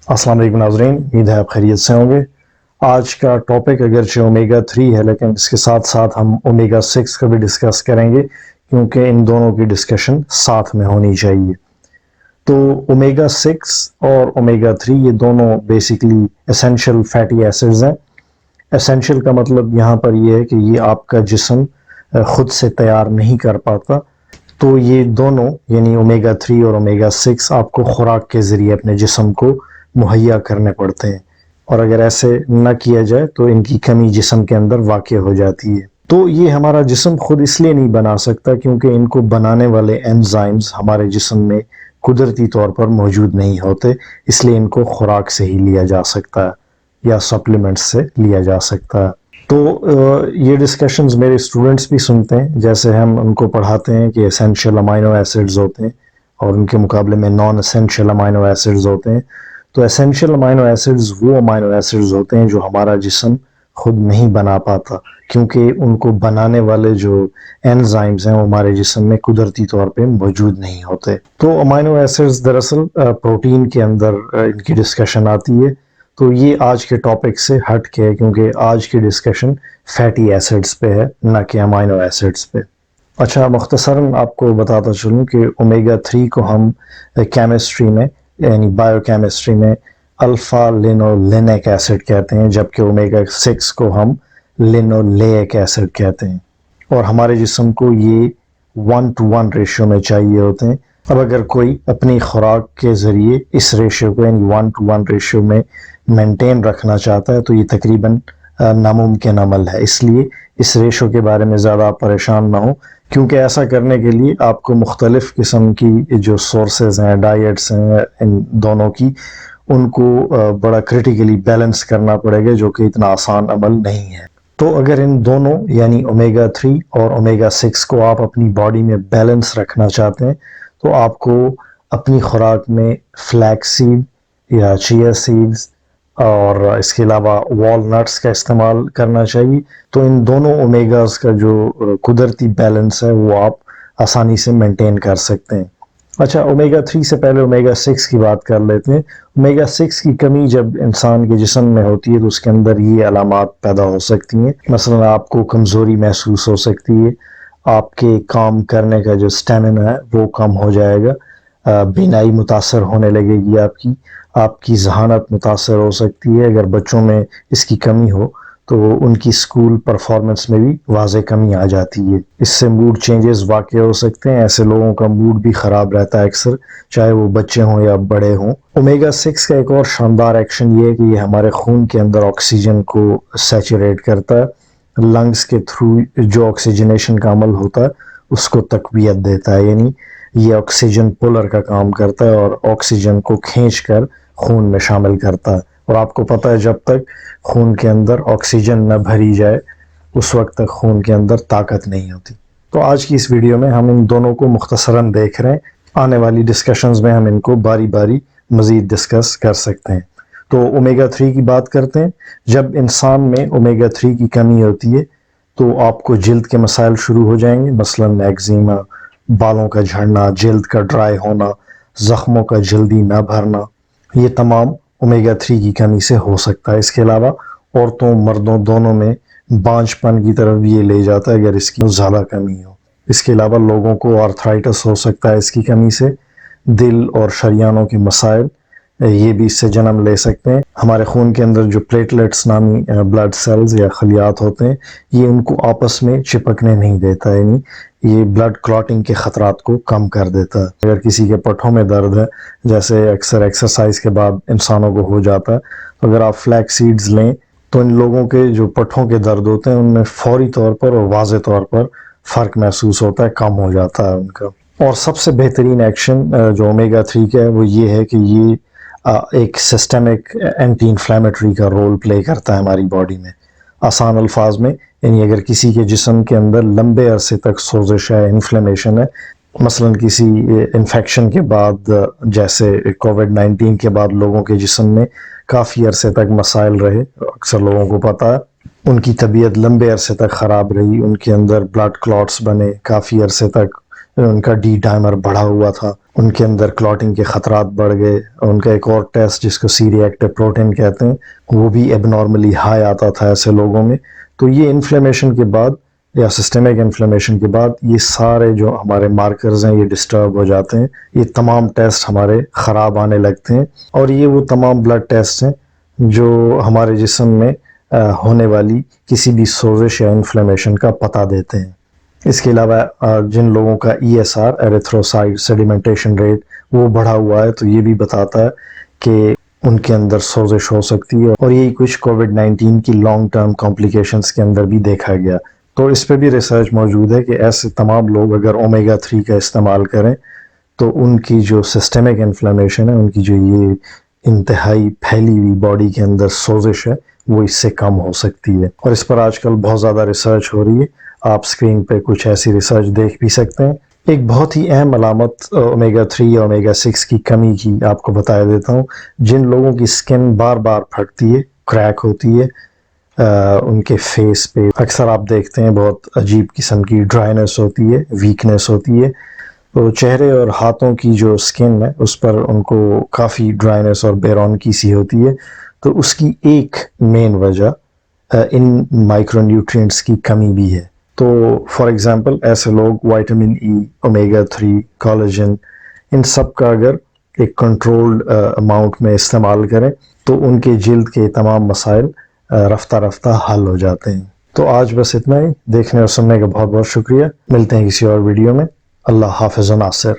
السلام علیکم ناظرین، امید ہے آپ خیریت سے ہوں گے۔ آج کا ٹاپک اگرچہ اومیگا 3 ہے، لیکن اس کے ساتھ ساتھ ہم اومیگا 6 کا بھی ڈسکس کریں گے، کیونکہ ان دونوں کی ڈسکشن ساتھ میں ہونی چاہیے۔ تو اومیگا 6 اور اومیگا 3 یہ دونوں بیسیکلی اسینشل فیٹی ایسڈز ہیں۔ اسینشل کا مطلب یہاں پر یہ ہے کہ یہ آپ کا جسم خود سے تیار نہیں کر پاتا، تو یہ دونوں یعنی اومیگا 3 اور اومیگا 6 آپ کو خوراک کے ذریعے اپنے جسم کو مہیا کرنے پڑتے ہیں، اور اگر ایسے نہ کیا جائے تو ان کی کمی جسم کے اندر واقع ہو جاتی ہے۔ تو یہ ہمارا جسم خود اس لیے نہیں بنا سکتا کیونکہ ان کو بنانے والے انزائمز ہمارے جسم میں قدرتی طور پر موجود نہیں ہوتے، اس لیے ان کو خوراک سے ہی لیا جا سکتا ہے یا سپلیمنٹس سے لیا جا سکتا ہے۔ تو یہ ڈسکشنز میرے اسٹوڈنٹس بھی سنتے ہیں، جیسے ہم ان کو پڑھاتے ہیں کہ اسینشل امائنو ایسڈز ہوتے ہیں اور ان کے مقابلے میں نان اسینشل امائنو ایسڈز ہوتے ہیں۔ تو اسینشل امائنو ایسڈز وہ امائنو ایسڈز ہوتے ہیں جو ہمارا جسم خود نہیں بنا پاتا، کیونکہ ان کو بنانے والے جو انزائمز ہیں وہ ہمارے جسم میں قدرتی طور پہ موجود نہیں ہوتے۔ تو امائنو ایسڈز دراصل پروٹین کے اندر ان کی ڈسکشن آتی ہے، تو یہ آج کے ٹاپک سے ہٹ کے ہے کیونکہ آج کی ڈسکشن فیٹی ایسڈز پہ ہے، نہ کہ امائنو ایسڈز پہ۔ اچھا، مختصراً آپ کو بتاتا چلوں کہ اومیگا 3 کو ہم کیمسٹری میں یعنی بائیو کیمسٹری میں الفا لینولینک ایسڈ کہتے ہیں، جبکہ اومیگا 6 کو ہم لینولیک ایسڈ کہتے ہیں، اور ہمارے جسم کو یہ 1:1 ریشو میں چاہیے ہوتے ہیں۔ اب اگر کوئی اپنی خوراک کے ذریعے اس ریشو کو یعنی 1:1 ریشو میں مینٹین رکھنا چاہتا ہے تو یہ تقریباً ناممکن عمل ہے، اس لیے اس ریشو کے بارے میں زیادہ آپ پریشان نہ ہوں، کیونکہ ایسا کرنے کے لیے آپ کو مختلف قسم کی جو سورسز ہیں، ڈائٹس ہیں ان دونوں کی، ان کو بڑا کریٹیکلی بیلنس کرنا پڑے گا، جو کہ اتنا آسان عمل نہیں ہے۔ تو اگر ان دونوں یعنی اومیگا 3 اور اومیگا 6 کو آپ اپنی باڈی میں بیلنس رکھنا چاہتے ہیں تو آپ کو اپنی خوراک میں فلیکس سیڈ یا چیا سیڈز اور اس کے علاوہ وال نٹس کا استعمال کرنا چاہیے۔ تو ان دونوں اومیگاز کا جو قدرتی بیلنس ہے وہ آپ آسانی سے مینٹین کر سکتے ہیں۔ اچھا، اومیگا 3 سے پہلے اومیگا 6 کی بات کر لیتے ہیں۔ اومیگا 6 کی کمی جب انسان کے جسم میں ہوتی ہے تو اس کے اندر یہ علامات پیدا ہو سکتی ہیں، مثلا آپ کو کمزوری محسوس ہو سکتی ہے، آپ کے کام کرنے کا جو سٹیمنا ہے وہ کم ہو جائے گا، بینائی متاثر ہونے لگے گی، آپ کی ذہانت متاثر ہو سکتی ہے۔ اگر بچوں میں اس کی کمی ہو تو ان کی اسکول پرفارمنس میں بھی واضح کمی آ جاتی ہے۔ اس سے موڈ چینجز واقع ہو سکتے ہیں، ایسے لوگوں کا موڈ بھی خراب رہتا ہے اکثر، چاہے وہ بچے ہوں یا بڑے ہوں۔ اومیگا 6 کا ایک اور شاندار ایکشن یہ ہے کہ یہ ہمارے خون کے اندر آکسیجن کو سیچوریٹ کرتا ہے، لنگز کے تھرو جو آکسیجنیشن کا عمل ہوتا ہے اس کو تقویت دیتا ہے، یعنی یہ آکسیجن پولر کا کام کرتا ہے اور آکسیجن کو کھینچ کر خون میں شامل کرتا ہے، اور آپ کو پتہ ہے جب تک خون کے اندر آکسیجن نہ بھری جائے اس وقت تک خون کے اندر طاقت نہیں ہوتی۔ تو آج کی اس ویڈیو میں ہم ان دونوں کو مختصراً دیکھ رہے ہیں، آنے والی ڈسکشنز میں ہم ان کو باری باری مزید ڈسکس کر سکتے ہیں۔ تو اومیگا 3 کی بات کرتے ہیں۔ جب انسان میں اومیگا 3 کی کمی ہوتی ہے تو آپ کو جلد کے مسائل شروع ہو جائیں گے، مثلاً ایگزیما، بالوں کا جھڑنا، جلد کا ڈرائی ہونا، زخموں کا جلدی نہ بھرنا، یہ تمام اومیگا 3 کی کمی سے ہو سکتا ہے۔ اس کے علاوہ عورتوں مردوں دونوں میں بانجھ پن کی طرف یہ لے جاتا ہے اگر اس کی زیادہ کمی ہو۔ اس کے علاوہ لوگوں کو آرتھرائٹس ہو سکتا ہے اس کی کمی سے، دل اور شریانوں کے مسائل یہ بھی اس سے جنم لے سکتے ہیں۔ ہمارے خون کے اندر جو پلیٹلیٹس نامی بلڈ سیلز یا خلیات ہوتے ہیں یہ ان کو آپس میں چپکنے نہیں دیتا، یعنی یہ بلڈ کلاٹنگ کے خطرات کو کم کر دیتا ہے۔ اگر کسی کے پٹھوں میں درد ہے، جیسے اکثر ایکسرسائز کے بعد انسانوں کو ہو جاتا ہے، تو اگر آپ فلیکس سیڈز لیں تو ان لوگوں کے جو پٹھوں کے درد ہوتے ہیں ان میں فوری طور پر اور واضح طور پر فرق محسوس ہوتا ہے، کم ہو جاتا ہے ان کا۔ اور سب سے بہترین ایکشن جو اومیگا 3 کا ہے وہ یہ ہے کہ یہ ایک سسٹمک اینٹی انفلیمیٹری کا رول پلے کرتا ہے ہماری باڈی میں۔ آسان الفاظ میں یعنی اگر کسی کے جسم کے اندر لمبے عرصے تک سوزش ہے، انفلیمیشن ہے، مثلاً کسی انفیکشن کے بعد، جیسے کووڈ-19 کے بعد لوگوں کے جسم میں کافی عرصے تک مسائل رہے، اکثر لوگوں کو پتہ ہے ان کی طبیعت لمبے عرصے تک خراب رہی، ان کے اندر بلڈ کلاٹس بنے، کافی عرصے تک ان کا ڈی ڈائمر بڑھا ہوا تھا، ان کے اندر کلاٹنگ کے خطرات بڑھ گئے. ان کا ایک اور ٹیسٹ جس کو سی ری ایکٹیو پروٹین کہتے ہیں وہ بھی ایب نارملی ہائی آتا تھا ایسے لوگوں میں. تو یہ انفلیمیشن کے بعد یا سسٹمک انفلیمیشن کے بعد یہ سارے جو ہمارے مارکرز ہیں یہ ڈسٹرب ہو جاتے ہیں، یہ تمام ٹیسٹ ہمارے خراب آنے لگتے ہیں. اور یہ وہ تمام بلڈ ٹیسٹ ہیں جو ہمارے جسم میں ہونے والی کسی بھی سوزش یا انفلیمیشن کا پتہ دیتے ہیں. اس کے علاوہ جن لوگوں کا ESR ایریتھروسائٹ سیڈیمنٹیشن ریٹ وہ بڑھا ہوا ہے تو یہ بھی بتاتا ہے کہ ان کے اندر سوزش ہو سکتی ہے، اور یہی کچھ کووڈ-19 کی لانگ ٹرم کمپلیکیشنز کے اندر بھی دیکھا گیا. تو اس پہ بھی ریسرچ موجود ہے کہ ایسے تمام لوگ اگر اومیگا 3 کا استعمال کریں تو ان کی جو سسٹمک انفلیمیشن ہے، ان کی جو یہ انتہائی پھیلی ہوئی باڈی کے اندر سوزش ہے وہ اس سے کم ہو سکتی ہے. اور اس پر آج کل بہت زیادہ ریسرچ ہو رہی ہے، آپ اسکرین پہ کچھ ایسی ریسرچ دیکھ بھی سکتے ہیں. ایک بہت ہی اہم علامت اومیگا 3 یا اومیگا 6 کی کمی کی آپ کو بتا دیتا ہوں. جن لوگوں کی سکن بار بار پھٹتی ہے، کریک ہوتی ہے، ان کے فیس پہ اکثر آپ دیکھتے ہیں بہت عجیب قسم کی ڈرائنس ہوتی ہے، ویکنس ہوتی ہے. تو چہرے اور ہاتھوں کی جو سکن ہے اس پر ان کو کافی ڈرائنس اور بیرونکی سی ہوتی ہے. تو اس کی ایک مین وجہ ان مائکرو نیوٹرینٹس کی کمی بھی ہے. تو فار ایگزامپل ایسے لوگ وائٹامن ای، اومیگا 3، کولیجن، ان سب کا اگر ایک کنٹرولڈ اماؤنٹ میں استعمال کریں تو ان کے جلد کے تمام مسائل رفتہ رفتہ حل ہو جاتے ہیں. تو آج بس اتنا ہی. دیکھنے اور سننے کا بہت بہت شکریہ. ملتے ہیں کسی اور ویڈیو میں. اللہ حافظ و ناصر.